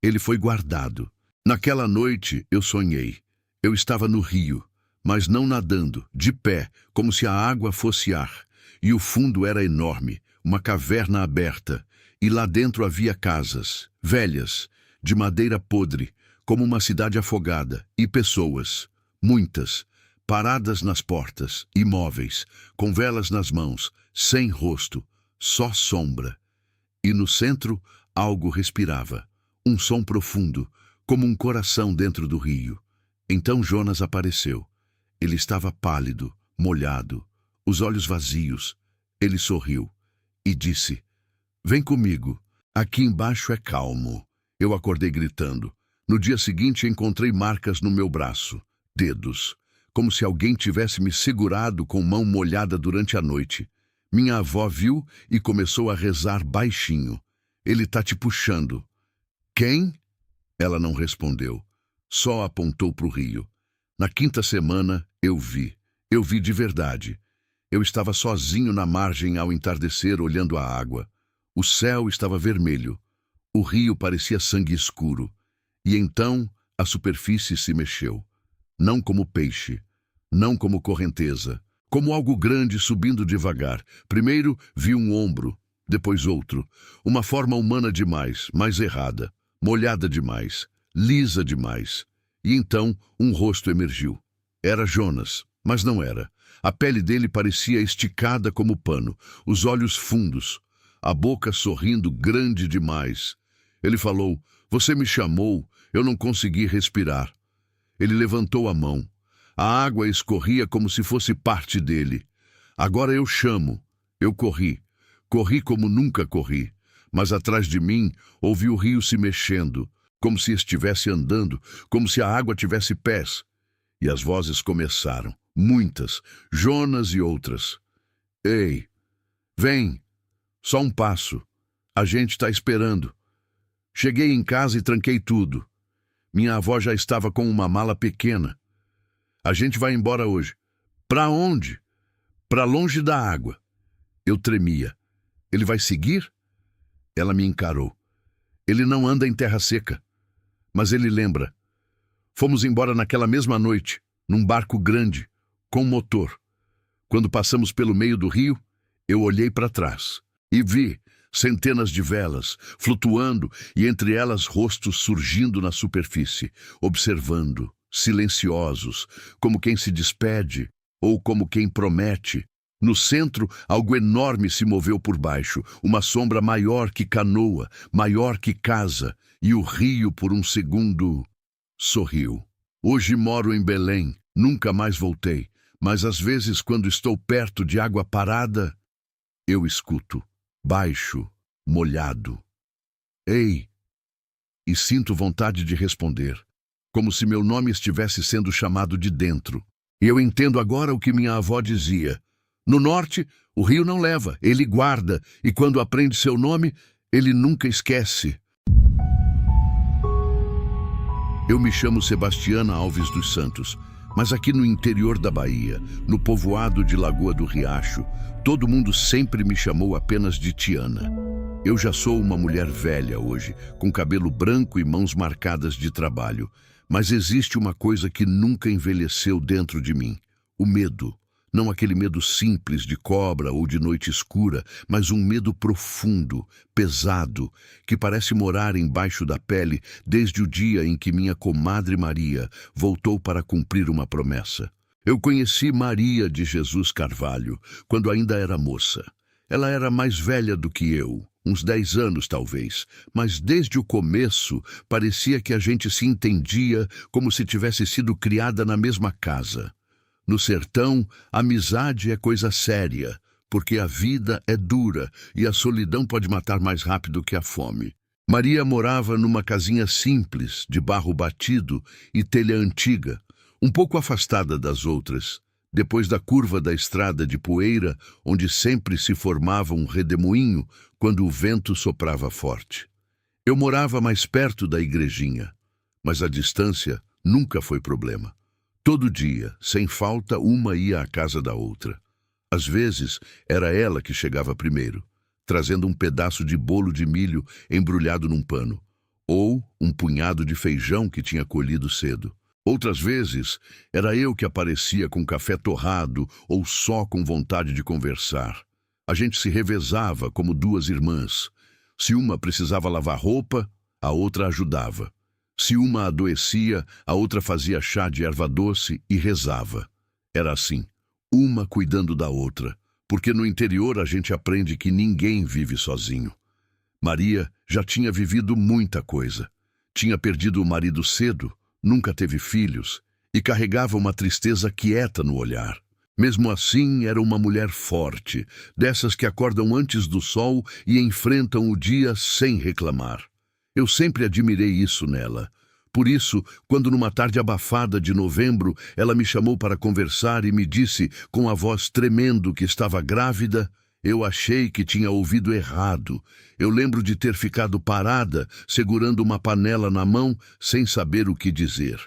ele foi guardado. Naquela noite eu sonhei. Eu estava no rio, mas não nadando, de pé, como se a água fosse ar. E o fundo era enorme, uma caverna aberta. E lá dentro havia casas, velhas, de madeira podre, como uma cidade afogada, e pessoas, muitas, paradas nas portas, imóveis, com velas nas mãos, sem rosto, só sombra. E no centro, algo respirava, um som profundo, como um coração dentro do rio. Então Jonas apareceu. Ele estava pálido, molhado, os olhos vazios. Ele sorriu e disse: Vem comigo, aqui embaixo é calmo. Eu acordei gritando. No dia seguinte encontrei marcas no meu braço, dedos, como se alguém tivesse me segurado com mão molhada durante a noite. Minha avó viu e começou a rezar baixinho. Ele tá te puxando. Quem? Ela não respondeu, só apontou para o rio. Na quinta semana, eu vi de verdade. Eu estava sozinho na margem ao entardecer, olhando a água. O céu estava vermelho. O rio parecia sangue escuro. E então a superfície se mexeu. Não como peixe, não como correnteza, como algo grande subindo devagar. Primeiro vi um ombro, depois outro. Uma forma humana demais, mas errada. Molhada demais, lisa demais. E então um rosto emergiu. Era Jonas, mas não era. A pele dele parecia esticada como pano, os olhos fundos, a boca sorrindo grande demais. Ele falou: Você me chamou, eu não consegui respirar. Ele levantou a mão. A água escorria como se fosse parte dele. Agora eu chamo. Eu corri. Corri como nunca corri. Mas atrás de mim ouvi o rio se mexendo, como se estivesse andando, como se a água tivesse pés. E as vozes começaram, muitas, Jonas e outras. Ei, vem, só um passo, a gente está esperando. Cheguei em casa e tranquei tudo. Minha avó já estava com uma mala pequena. A gente vai embora hoje. Para onde? Para longe da água. Eu tremia. Ele vai seguir? Ela me encarou. Ele não anda em terra seca. Mas ele lembra. Fomos embora naquela mesma noite, num barco grande, com motor. Quando passamos pelo meio do rio, eu olhei para trás e vi centenas de velas flutuando e entre elas rostos surgindo na superfície, observando, silenciosos, como quem se despede ou como quem promete. No centro, algo enorme se moveu por baixo, uma sombra maior que canoa, maior que casa, e o rio, por um segundo, sorriu. Hoje moro em Belém, nunca mais voltei, mas às vezes, quando estou perto de água parada, eu escuto, baixo, molhado. Ei! E sinto vontade de responder, como se meu nome estivesse sendo chamado de dentro. E eu entendo agora o que minha avó dizia. No norte, o rio não leva, ele guarda, e quando aprende seu nome, ele nunca esquece. Eu me chamo Sebastiana Alves dos Santos, mas aqui no interior da Bahia, no povoado de Lagoa do Riacho, todo mundo sempre me chamou apenas de Tiana. Eu já sou uma mulher velha hoje, com cabelo branco e mãos marcadas de trabalho, mas existe uma coisa que nunca envelheceu dentro de mim: o medo. Não aquele medo simples de cobra ou de noite escura, mas um medo profundo, pesado, que parece morar embaixo da pele desde o dia em que minha comadre Maria voltou para cumprir uma promessa. Eu conheci Maria de Jesus Carvalho quando ainda era moça. Ela era mais velha do que eu, uns 10 anos talvez, mas desde o começo parecia que a gente se entendia como se tivesse sido criada na mesma casa. No sertão, a amizade é coisa séria, porque a vida é dura e a solidão pode matar mais rápido que a fome. Maria morava numa casinha simples, de barro batido e telha antiga, um pouco afastada das outras, depois da curva da estrada de poeira, onde sempre se formava um redemoinho quando o vento soprava forte. Eu morava mais perto da igrejinha, mas a distância nunca foi problema. Todo dia, sem falta, uma ia à casa da outra. Às vezes, era ela que chegava primeiro, trazendo um pedaço de bolo de milho embrulhado num pano, ou um punhado de feijão que tinha colhido cedo. Outras vezes, era eu que aparecia com café torrado ou só com vontade de conversar. A gente se revezava como duas irmãs. Se uma precisava lavar roupa, a outra ajudava. Se uma adoecia, a outra fazia chá de erva doce e rezava. Era assim, uma cuidando da outra, porque no interior a gente aprende que ninguém vive sozinho. Maria já tinha vivido muita coisa. Tinha perdido o marido cedo, nunca teve filhos e carregava uma tristeza quieta no olhar. Mesmo assim, era uma mulher forte, dessas que acordam antes do sol e enfrentam o dia sem reclamar. Eu sempre admirei isso nela. Por isso, quando numa tarde abafada de novembro, ela me chamou para conversar e me disse, com a voz tremendo, que estava grávida, eu achei que tinha ouvido errado. Eu lembro de ter ficado parada, segurando uma panela na mão, sem saber o que dizer.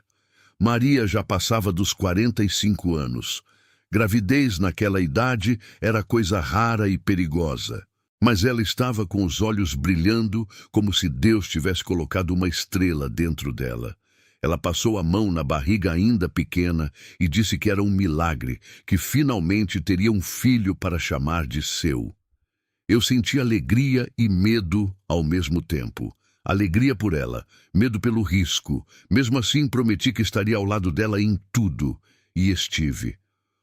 Maria já passava dos 45 anos. Gravidez naquela idade era coisa rara e perigosa. Mas ela estava com os olhos brilhando, como se Deus tivesse colocado uma estrela dentro dela. Ela passou a mão na barriga ainda pequena e disse que era um milagre, que finalmente teria um filho para chamar de seu. Eu senti alegria e medo ao mesmo tempo. Alegria por ela, medo pelo risco. Mesmo assim, prometi que estaria ao lado dela em tudo, e estive.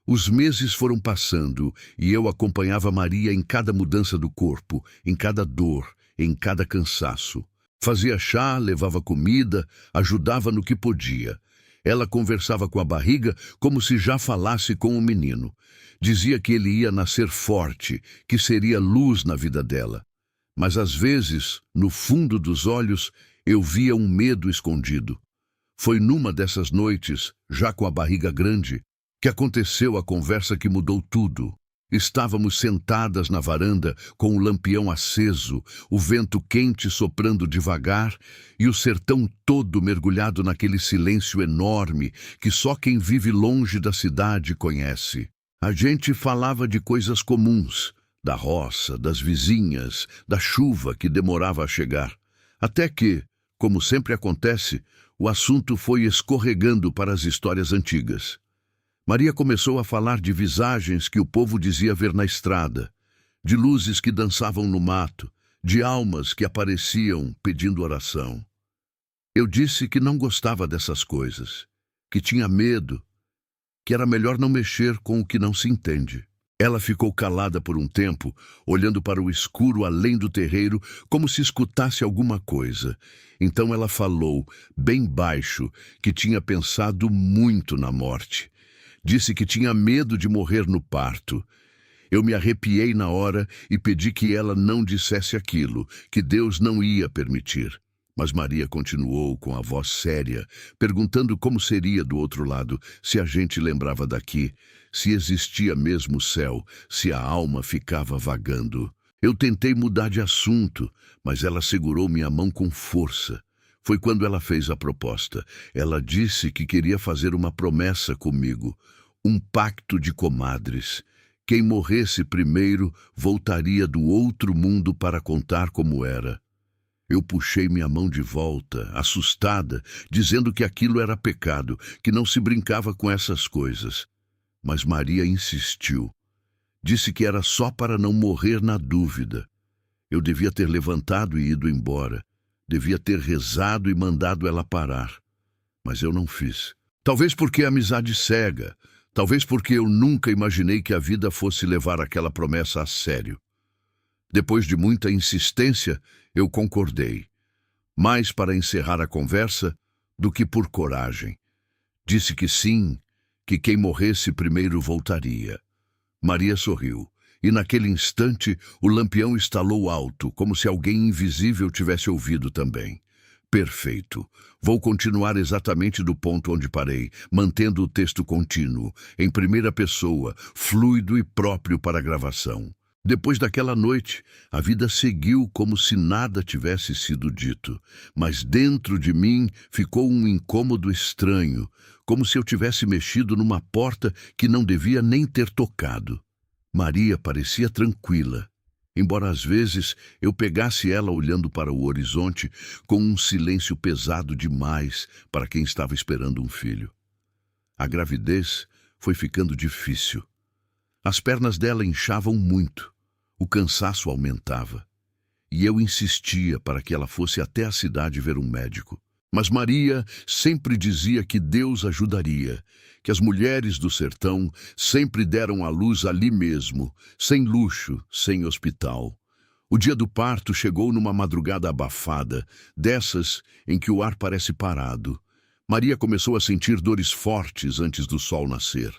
Os meses foram passando e eu acompanhava Maria em cada mudança do corpo, em cada dor, em cada cansaço. Fazia chá, levava comida, ajudava no que podia. Ela conversava com a barriga como se já falasse com o menino. Dizia que ele ia nascer forte, que seria luz na vida dela. Mas às vezes, no fundo dos olhos, eu via um medo escondido. Foi numa dessas noites, já com a barriga grande, que aconteceu a conversa que mudou tudo. Estávamos sentadas na varanda com o lampião aceso, o vento quente soprando devagar e o sertão todo mergulhado naquele silêncio enorme que só quem vive longe da cidade conhece. A gente falava de coisas comuns, da roça, das vizinhas, da chuva que demorava a chegar. Até que, como sempre acontece, o assunto foi escorregando para as histórias antigas. Maria começou a falar de visagens que o povo dizia ver na estrada, de luzes que dançavam no mato, de almas que apareciam pedindo oração. Eu disse que não gostava dessas coisas, que tinha medo, que era melhor não mexer com o que não se entende. Ela ficou calada por um tempo, olhando para o escuro além do terreiro, como se escutasse alguma coisa. Então ela falou, bem baixo, que tinha pensado muito na morte. Disse que tinha medo de morrer no parto. Eu me arrepiei na hora e pedi que ela não dissesse aquilo, que Deus não ia permitir. Mas Maria continuou com a voz séria, perguntando como seria do outro lado, se a gente lembrava daqui, se existia mesmo o céu, se a alma ficava vagando. Eu tentei mudar de assunto, mas ela segurou minha mão com força. foi quando ela fez a proposta. Ela disse que queria fazer uma promessa comigo, um pacto de comadres. Quem morresse primeiro voltaria do outro mundo para contar como era. Eu puxei minha mão de volta, assustada, dizendo que aquilo era pecado, que não se brincava com essas coisas. Mas Maria insistiu. Disse que era só para não morrer na dúvida. Eu devia ter levantado e ido embora. Devia ter rezado e mandado ela parar. Mas eu não fiz. Talvez porque a amizade cega. Talvez porque eu nunca imaginei que a vida fosse levar aquela promessa a sério. Depois de muita insistência, eu concordei. Mais para encerrar a conversa do que por coragem. Disse que sim, que quem morresse primeiro voltaria. Maria sorriu. E naquele instante, o lampião estalou alto, como se alguém invisível tivesse ouvido também. Perfeito. Vou continuar exatamente do ponto onde parei, mantendo o texto contínuo, em primeira pessoa, fluido e próprio para a gravação. Depois daquela noite, a vida seguiu como se nada tivesse sido dito, mas dentro de mim ficou um incômodo estranho, como se eu tivesse mexido numa porta que não devia nem ter tocado. Maria parecia tranquila, embora às vezes eu pegasse ela olhando para o horizonte com um silêncio pesado demais para quem estava esperando um filho. A gravidez foi ficando difícil. As pernas dela inchavam muito, o cansaço aumentava, e eu insistia para que ela fosse até a cidade ver um médico. Mas Maria sempre dizia que Deus ajudaria, que as mulheres do sertão sempre deram à luz ali mesmo, sem luxo, sem hospital. O dia do parto chegou numa madrugada abafada, dessas em que o ar parece parado. Maria começou a sentir dores fortes antes do sol nascer.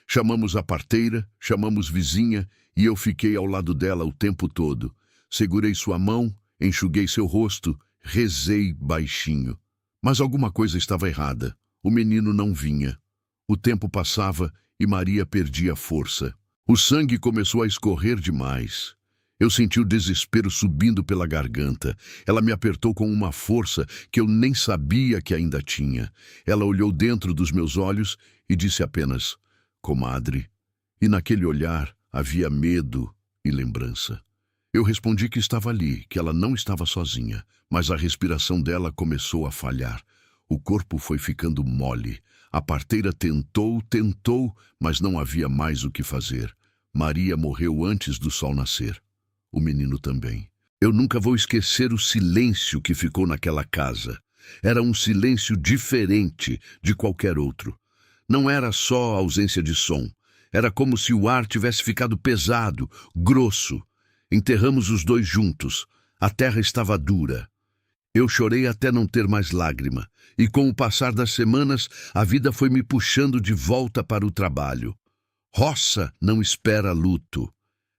Chamamos a parteira, chamamos vizinha, e eu fiquei ao lado dela o tempo todo. Segurei sua mão, enxuguei seu rosto, rezei baixinho. Mas alguma coisa estava errada. O menino não vinha. O tempo passava e Maria perdia força. O sangue começou a escorrer demais. Eu senti o desespero subindo pela garganta. Ela me apertou com uma força que eu nem sabia que ainda tinha. Ela olhou dentro dos meus olhos e disse apenas, comadre. E naquele olhar havia medo e lembrança. Eu respondi que estava ali, que ela não estava sozinha, mas a respiração dela começou a falhar. O corpo foi ficando mole. A parteira tentou, mas não havia mais o que fazer. Maria morreu antes do sol nascer. O menino também. Eu nunca vou esquecer o silêncio que ficou naquela casa. Era um silêncio diferente de qualquer outro. Não era só a ausência de som. Era como se o ar tivesse ficado pesado, grosso. Enterramos os dois juntos. A terra estava dura. Eu chorei até não ter mais lágrima. E com o passar das semanas, a vida foi me puxando de volta para o trabalho. Roça não espera luto.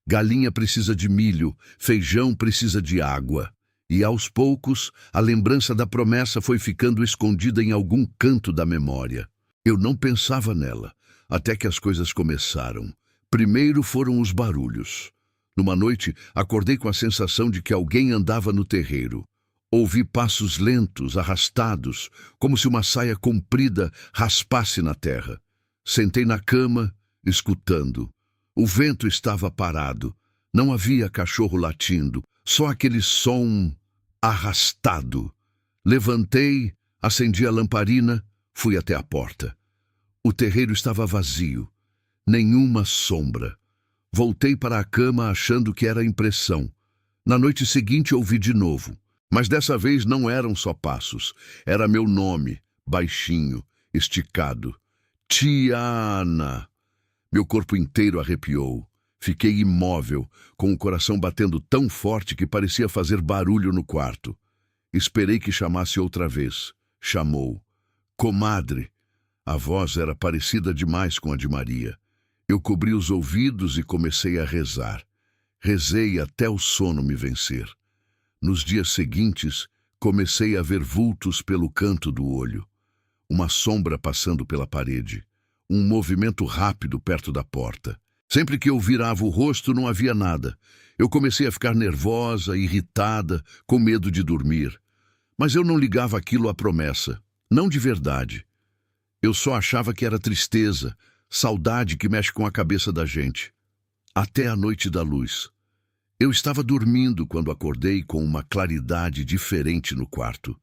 Galinha precisa de milho, feijão precisa de água. E aos poucos, a lembrança da promessa foi ficando escondida em algum canto da memória. Eu não pensava nela, até que as coisas começaram. Primeiro foram os barulhos. Numa noite, acordei com a sensação de que alguém andava no terreiro. Ouvi passos lentos, arrastados, como se uma saia comprida raspasse na terra. Sentei na cama, escutando. O vento estava parado. Não havia cachorro latindo, só aquele som arrastado. Levantei, acendi a lamparina, fui até a porta. O terreiro estava vazio. Nenhuma sombra. Voltei para a cama achando que era impressão. Na noite seguinte ouvi de novo. Mas dessa vez não eram só passos. Era meu nome, baixinho, esticado. Tiana! Meu corpo inteiro arrepiou. Fiquei imóvel, com o coração batendo tão forte que parecia fazer barulho no quarto. Esperei que chamasse outra vez. Chamou. Comadre! A voz era parecida demais com a de Maria. Eu cobri os ouvidos e comecei a rezar. Rezei até o sono me vencer. Nos dias seguintes, comecei a ver vultos pelo canto do olho. Uma sombra passando pela parede. Um movimento rápido perto da porta. Sempre que eu virava o rosto, não havia nada. Eu comecei a ficar nervosa, irritada, com medo de dormir. Mas eu não ligava aquilo à promessa, não de verdade. Eu só achava que era tristeza, saudade que mexe com a cabeça da gente. Até a noite da luz. Eu estava dormindo quando acordei com uma claridade diferente no quarto.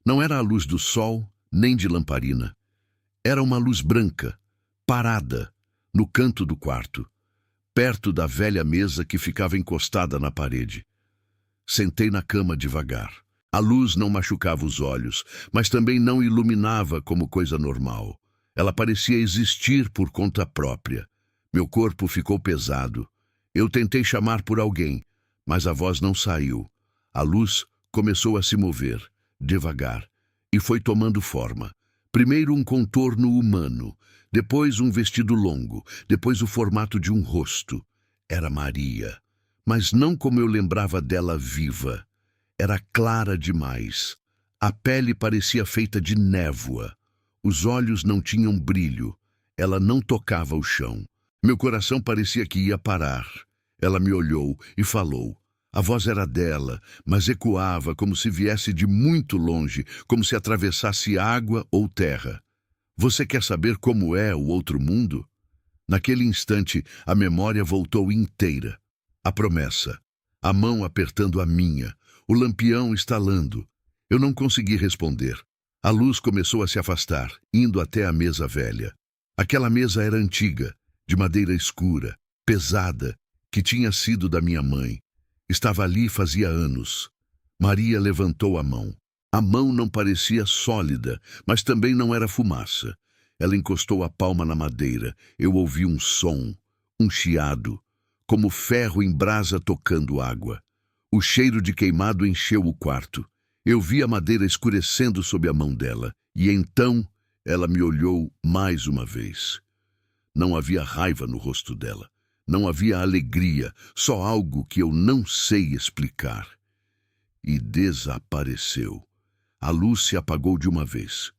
Não era a luz do sol, nem de lamparina. Era uma luz branca, parada, no canto do quarto, perto da velha mesa que ficava encostada na parede. Sentei na cama devagar. A luz não machucava os olhos, mas também não iluminava como coisa normal. Ela parecia existir por conta própria. Meu corpo ficou pesado. Eu tentei chamar por alguém, mas a voz não saiu. A luz começou a se mover, devagar, e foi tomando forma. Primeiro um contorno humano, depois um vestido longo, depois o formato de um rosto. Era Maria, mas não como eu lembrava dela viva. Era clara demais. A pele parecia feita de névoa. Os olhos não tinham brilho. Ela não tocava o chão. Meu coração parecia que ia parar. Ela me olhou e falou. A voz era dela, mas ecoava como se viesse de muito longe, como se atravessasse água ou terra. Você quer saber como é o outro mundo? Naquele instante, a memória voltou inteira. A promessa. A mão apertando a minha. O lampião estalando. Eu não consegui responder. A luz começou a se afastar, indo até a mesa velha. Aquela mesa era antiga, de madeira escura, pesada, que tinha sido da minha mãe. Estava ali fazia anos. Maria levantou a mão. A mão não parecia sólida, mas também não era fumaça. Ela encostou a palma na madeira. Eu ouvi um som, um chiado, como ferro em brasa tocando água. O cheiro de queimado encheu o quarto. Eu vi a madeira escurecendo sob a mão dela, e então ela me olhou mais uma vez. Não havia raiva no rosto dela. Não havia alegria, só algo que eu não sei explicar. E desapareceu. A luz se apagou de uma vez.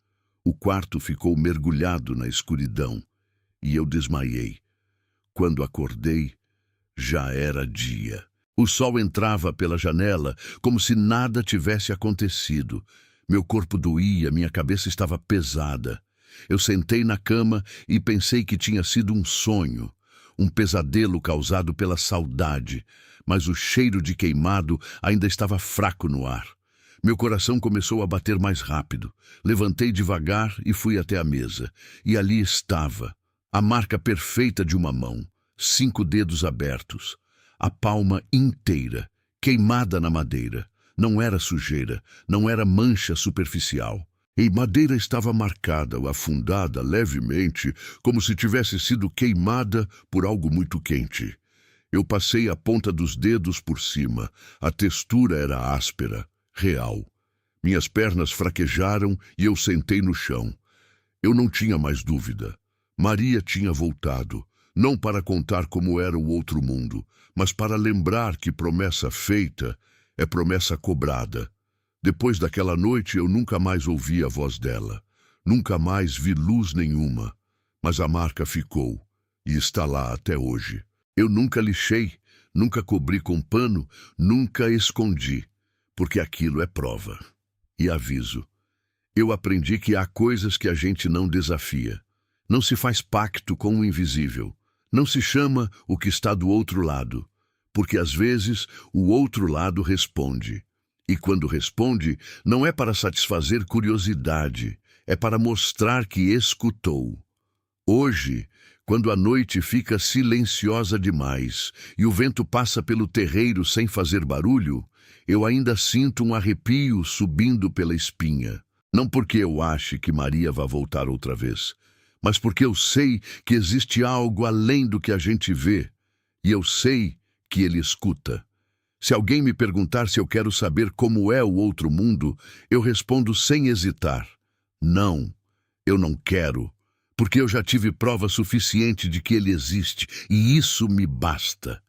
O quarto ficou mergulhado na escuridão, e eu desmaiei. Quando acordei, já era dia. O sol entrava pela janela como se nada tivesse acontecido. Meu corpo doía, minha cabeça estava pesada. Eu sentei na cama e pensei que tinha sido um sonho, um pesadelo causado pela saudade, mas o cheiro de queimado ainda estava fraco no ar. Meu coração começou a bater mais rápido. Levantei devagar e fui até a mesa. E ali estava, a marca perfeita de uma mão, 5 dedos abertos. A palma inteira, queimada na madeira. Não era sujeira, não era mancha superficial. E madeira estava marcada, afundada levemente, como se tivesse sido queimada por algo muito quente. Eu passei a ponta dos dedos por cima. A textura era áspera, real. Minhas pernas fraquejaram e eu sentei no chão. Eu não tinha mais dúvida. Maria tinha voltado. Não para contar como era o outro mundo, mas para lembrar que promessa feita é promessa cobrada. Depois daquela noite eu nunca mais ouvi a voz dela. Nunca mais vi luz nenhuma. Mas a marca ficou e está lá até hoje. Eu nunca lixei, nunca cobri com pano, nunca escondi, porque aquilo é prova. E aviso, eu aprendi que há coisas que a gente não desafia. Não se faz pacto com o invisível. Não se chama o que está do outro lado, porque às vezes o outro lado responde. E quando responde, não é para satisfazer curiosidade, é para mostrar que escutou. Hoje, quando a noite fica silenciosa demais e o vento passa pelo terreiro sem fazer barulho, eu ainda sinto um arrepio subindo pela espinha. Não porque eu ache que Maria vá voltar outra vez, mas porque eu sei que existe algo além do que a gente vê, e eu sei que ele escuta. Se alguém me perguntar se eu quero saber como é o outro mundo, eu respondo sem hesitar. Não, eu não quero, porque eu já tive prova suficiente de que ele existe, e isso me basta.